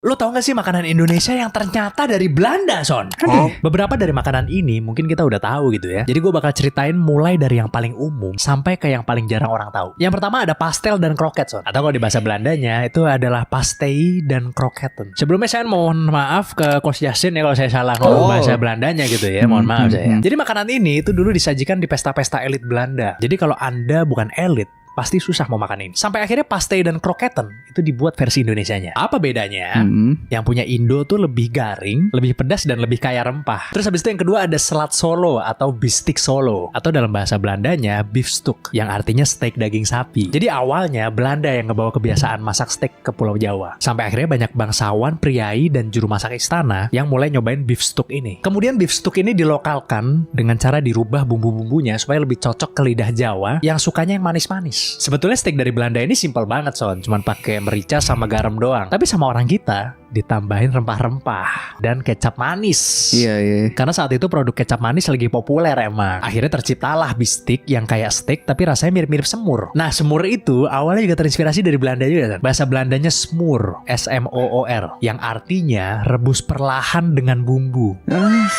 Lo tau gak sih makanan Indonesia yang ternyata dari Belanda, Son? Beberapa dari makanan ini mungkin kita udah tahu gitu ya. Jadi gue bakal ceritain mulai dari yang paling umum sampai ke yang paling jarang orang tahu. Yang pertama ada pastel dan kroket, Son. Atau kalau di bahasa Belandanya itu adalah pastei dan kroketen. Sebelumnya saya mohon maaf ke Coach Yasin ya kalau saya salah ngomong bahasa Belandanya gitu ya. Mohon maaf saya. Jadi makanan ini itu dulu disajikan di pesta-pesta elit Belanda. Jadi kalau Anda bukan elit, pasti susah mau makan ini. Sampai akhirnya pastei dan kroketen itu dibuat versi Indonesianya. Apa bedanya? Yang punya Indo tuh lebih garing, lebih pedas dan lebih kaya rempah. Terus habis itu yang kedua ada selat Solo atau bistik Solo. Atau dalam bahasa Belandanya beefstuk yang artinya steak daging sapi. Jadi awalnya Belanda yang ngebawa kebiasaan masak steak ke Pulau Jawa. Sampai akhirnya banyak bangsawan, priai, dan juru masak istana yang mulai nyobain beefstuk ini. Kemudian beefstuk ini dilokalkan dengan cara dirubah bumbu-bumbunya supaya lebih cocok ke lidah Jawa yang sukanya yang manis-manis. Sebetulnya steak dari Belanda ini simpel banget, Son. Cuman pakai merica sama garam doang. Tapi sama orang kita ditambahin rempah-rempah dan kecap manis. Iya. Karena saat itu produk kecap manis lagi populer emang. Akhirnya terciptalah bistik yang kayak steak tapi rasanya mirip-mirip semur. Nah, semur itu awalnya juga terinspirasi dari Belanda juga, kan? Bahasa Belandanya smoor, S-M-O-O-R, yang artinya rebus perlahan dengan bumbu.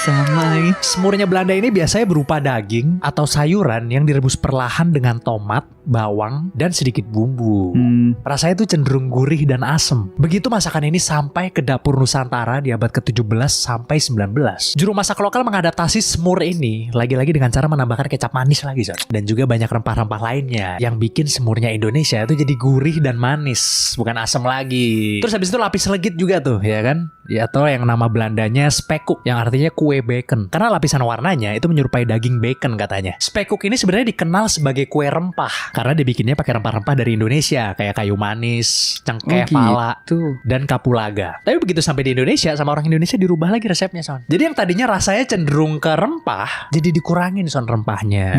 Sama. Semurnya Belanda ini biasanya berupa daging atau sayuran yang direbus perlahan dengan tomat, bawang, dan sedikit bumbu. Rasanya tuh cenderung gurih dan asem. Begitu masakan ini sampai ke dapur Nusantara di abad ke-17 sampai 19. Juru masak lokal mengadaptasi semur ini lagi-lagi dengan cara menambahkan kecap manis lagi, Son. Dan juga banyak rempah-rempah lainnya yang bikin semurnya Indonesia itu jadi gurih dan manis, bukan asem lagi. Terus habis itu lapis legit juga tuh, ya kan? Ya, atau yang nama Belandanya spekuk, yang artinya kue bacon. Karena lapisan warnanya itu menyerupai daging bacon katanya. Spekuk ini sebenarnya dikenal sebagai kue rempah karena dibikinnya pakai rempah-rempah dari Indonesia kayak kayu manis, cengkeh, pala, dan kapulaga. Tapi begitu sampai di Indonesia, sama orang Indonesia dirubah lagi resepnya, Son. Jadi yang tadinya rasanya cenderung ke rempah, jadi dikurangin, Son, rempahnya.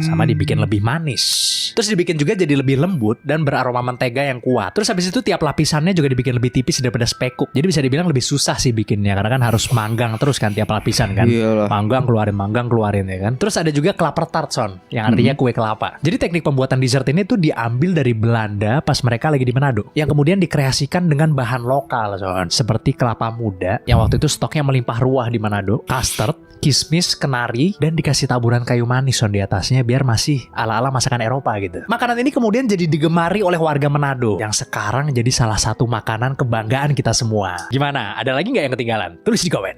Sama dibikin lebih manis. Terus dibikin juga jadi lebih lembut dan beraroma mentega yang kuat. Terus habis itu tiap lapisannya juga dibikin lebih tipis daripada spekuk. Jadi bisa dibilang lebih susah sih bikinnya, karena kan harus manggang terus kan tiap lapisan kan. Iyalah. Manggang keluarin ya kan. Terus ada juga klaper tart, Son, yang artinya kue kelapa. Jadi teknik pembuatan dessert ini tuh diambil dari Belanda pas mereka lagi di Manado, yang kemudian dikreasikan dengan bahan lokal, Son, seperti kelapa muda yang waktu itu stoknya melimpah ruah di Manado, custard, kismis, kenari, dan dikasih taburan kayu manis, Son, di atasnya biar masih ala-ala masakan Eropa gitu. Makanan ini kemudian jadi digemari oleh warga Manado yang sekarang jadi salah satu makanan kebanggaan kita semua. Gimana? Ada lagi nggak yang ketinggalan? Tulis di komen.